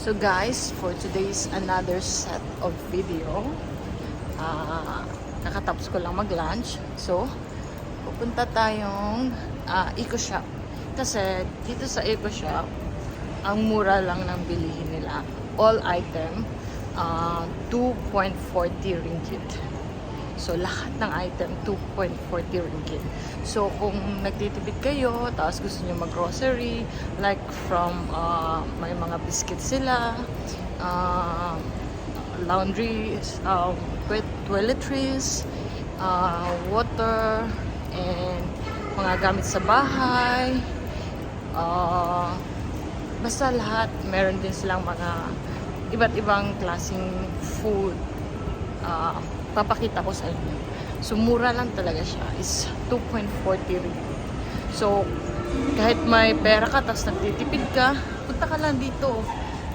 So guys, for today's another set of video, kakatapos ko lang mag-lunch. So, pupunta tayong Eco Shop. Kasi dito sa Eco Shop, ang mura lang ng bilihin nila. All item, 2.40 ringgit. So, lahat ng item, 2.40 ringgit. So, kung nagtitipid kayo, tapos gusto nyo mag-grocery, like from, may mga biscuits sila, laundry, toiletries, water, and mga gamit sa bahay, basta lahat. Meron din silang mga iba't ibang klaseng food. Papakita ko sa inyo. So, mura lang talaga siya. Is 2.40 ringgit. So, kahit may pera ka, tapos nagtitipid ka, punta ka lang dito.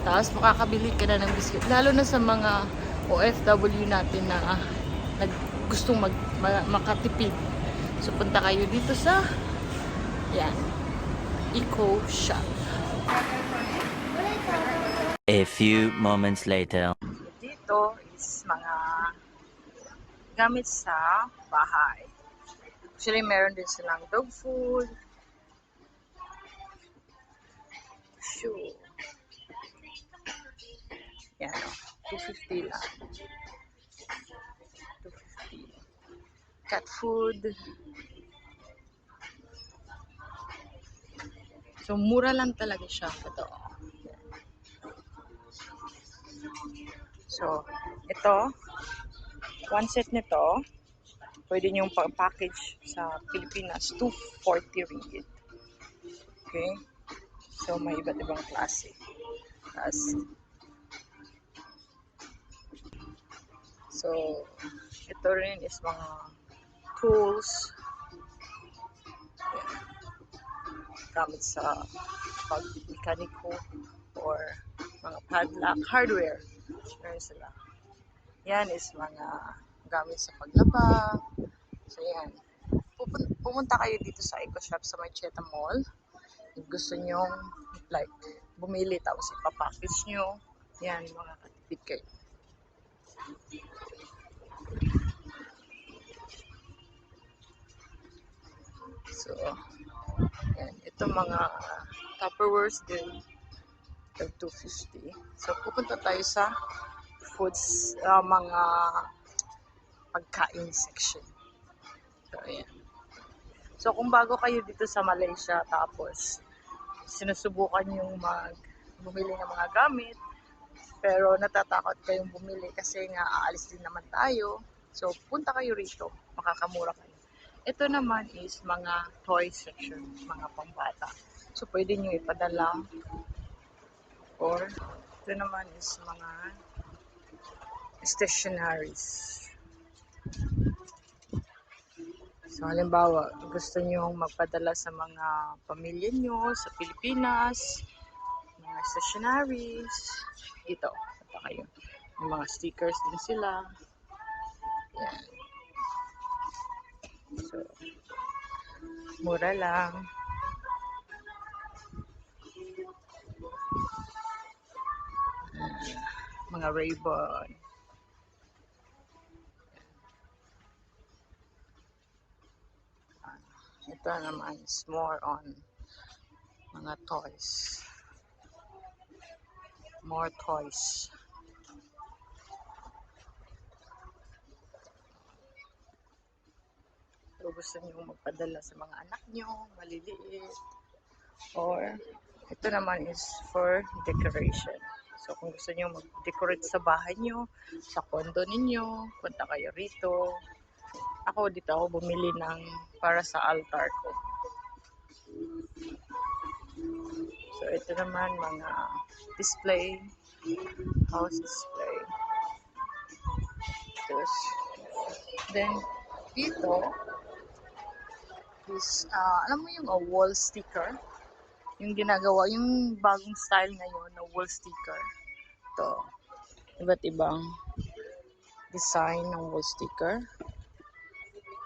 Tapos makakabili ka na ng biscuit. Lalo na sa mga OFW natin na gustong makatipid. So, punta kayo dito sa yan, Eco Shop. A few moments later. Dito is mga gamit sa bahay. Actually, meron din silang dog food, shoe. Yan, 250 lang. 250. Cat food. So, mura lang talaga siya. Ito. So, ito, one set nito, pwede nyo pang-package sa Pilipinas, 240 ringgit. Okay? So, may iba't ibang klase. Tapos, so, ito rin is mga tools. Gamit sa pag-mekaniko or mga padlock, hardware. Meron sila. Yan is mga gamit sa paglaba. So, yan. Pumunta kayo dito sa Eco Shop sa Macheta Mall. Kung gusto nyo, like, bumili tapos ipapackage nyo. Yan, mga katipid kayo. So, yan. Ito mga Tupperwares din. 250. So, pupunta tayo sa foods, mga pagkain section. So, ayan. So, kung bago kayo dito sa Malaysia, tapos sinusubukan yung bumili ng mga gamit, pero natatakot kayong bumili kasi nga aalis din naman tayo. So, punta kayo rito. Makakamura kayo. Ito naman is mga toy section, mga pambata. So, pwede nyo ipadala. Or, ito naman is mga stationaries. So, halimbawa, gusto nyo magpadala sa mga pamilya nyo sa Pilipinas, mga stationaries, dito, punta kayo. May mga stickers din sila. Yan. So, mura lang. Mga ribbon. Ito naman is more on mga toys. More toys. So, gusto nyo magpadala sa mga anak nyo, maliliit. Or, ito naman is for decoration. So, kung gusto nyo mag-decorate sa bahay nyo, sa condo ninyo, punta kayo rito. Ako, dito ako bumili ng para sa altar ko. So, ito naman mga display, house display. Then, dito is, alam mo yung wall sticker? Yung ginagawa, yung bagong style ngayon na wall sticker. Ito, iba't ibang design ng wall sticker.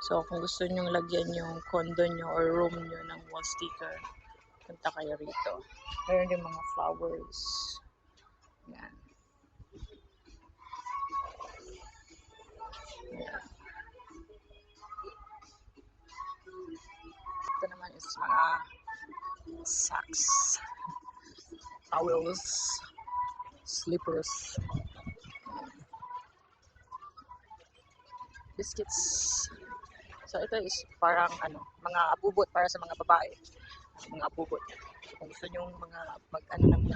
So, kung gusto nyong lagyan yung condo nyo or room nyo ng wall sticker, punta kayo rito. Mayroon din mga flowers. socks, towels, slippers, biscuits. So ito is parang ano, mga abubot para sa mga babae. Mga abubot. Kung gusto nyo mga mag-ano ng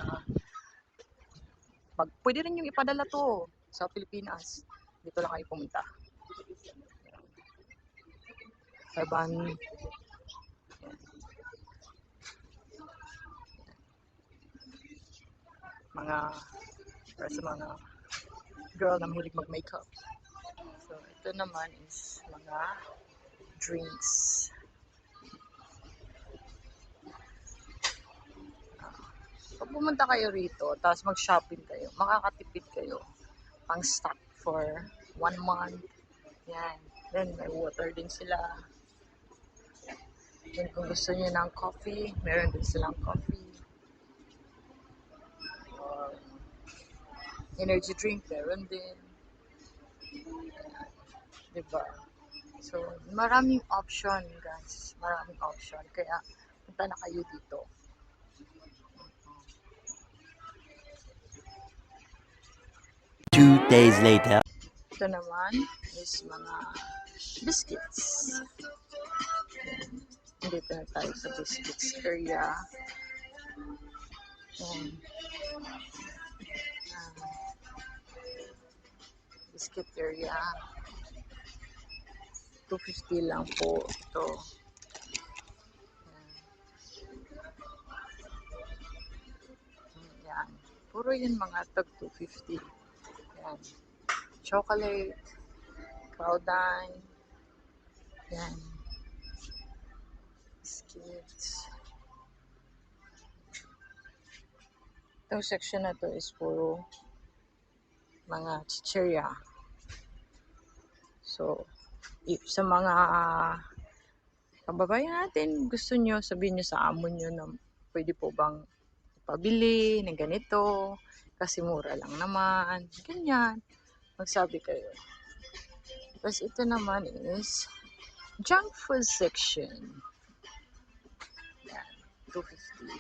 pwede rin yung ipadala to sa Pilipinas. Dito lang kayo pumunta. Urban. Mga para sa mga girl na mahilig mag-makeup. So ito naman is mga drinks. Pag pumunta kayo rito, tapos mag-shopping kayo, makakatipid kayo pang stock for 1 month. Yan. Then, may water din sila. Then, kung gusto niyo ng coffee, meron din silang coffee. Or energy drink, meron din. Diba? So, maraming option, guys. Maraming option. Kaya, punta na kayo dito. 2 days later. Ito naman is mga biscuits. Dito na tayo sa biscuits area. Biscuit area. 250 lang po ito. Yan. Puro yun mga tag 250. Yan. Chocolate, Cloudine. Yan. Biscuits. Itong section na to is puro mga chichirya. So, if sa mga kababayan natin, gusto nyo, sabihin nyo sa amo nyo na pwede po bang pabili ng ganito kasi mura lang naman. Ganyan. Magsabi kayo. Tapos ito naman is junk food section. Yan. 250.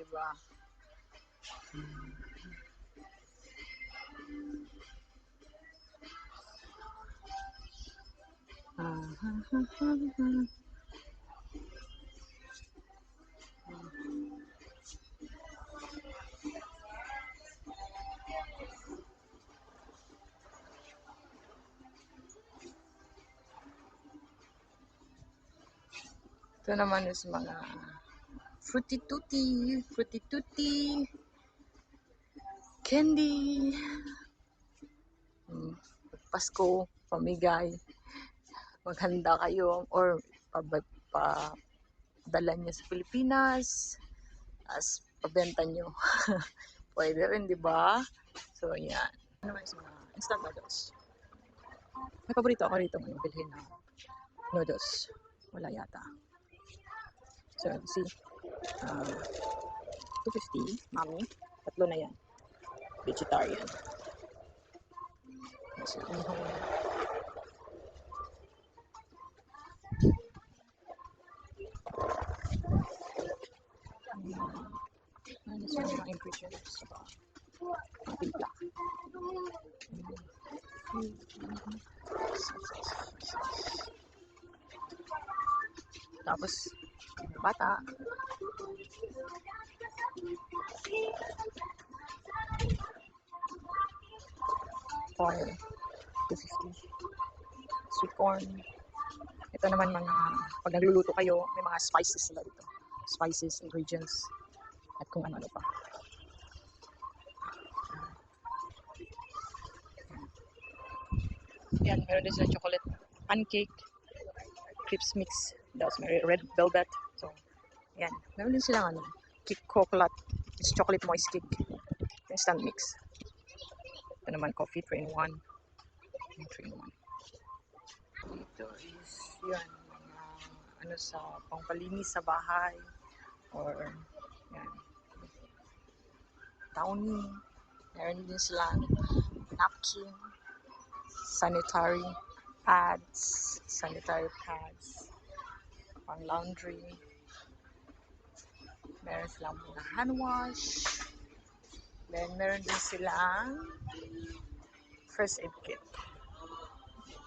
Diba? Ito naman is mga fruity tutti, candy, Pasko, pamigay, maghanda kayo or padala nyo sa Pilipinas as pabenta nyo. Pwede rin, di ba? So, yan. Ano naman is mga instant noodles. May paborito ako rito ngayon, bilhin na noodles. Wala yata. So, see, 250, mami. Tatlo na yan. Vegetarian. So, ano sa mga ingredients? Timpla. Tapos, bata. Corn, 250. Sweet corn. Ito naman mga, pag nagluluto kayo, may mga spices sila dito. Spices, ingredients, at kung ano-ano pa. Yan, meron din sila chocolate pancake, crisp mix, tapos may red velvet. So, yan. Meron din silang ano, cake chocolate, it's chocolate moist cake, instant mix. Ito naman coffee 3-in-1. 3-in-1. Dito is yan, mga ano sa pangpalinis sa bahay or yan. Downy. Meron din silang napkin, sanitary pads, sanitary pads, pang laundry. Meron silang mga hand wash. Then, meron din silang first aid kit.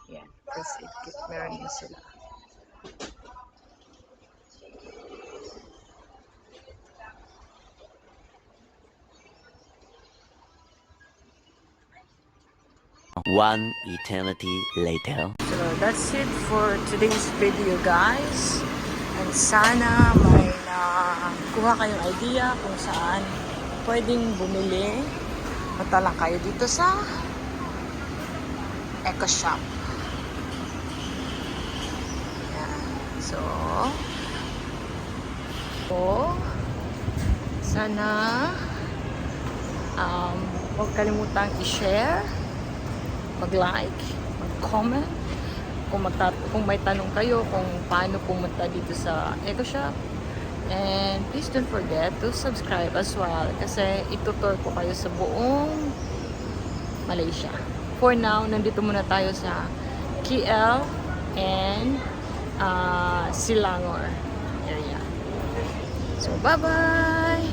Yan, first aid kit. Meron din sila. One eternity later. So, that's it for today's video, guys. And sana may nakuha kayong idea kung saan pwedeng bumili. Punta lang kayo dito sa Eco Shop. Yan. So, sana huwag kalimutang i-share, mag-like, mag-comment. Kung may tanong kayo kung paano pumunta dito sa Eco Shop. And please don't forget to subscribe as well kasi itutur ko kayo sa buong Malaysia. For now, nandito muna tayo sa KL and Selangor area. So, bye-bye!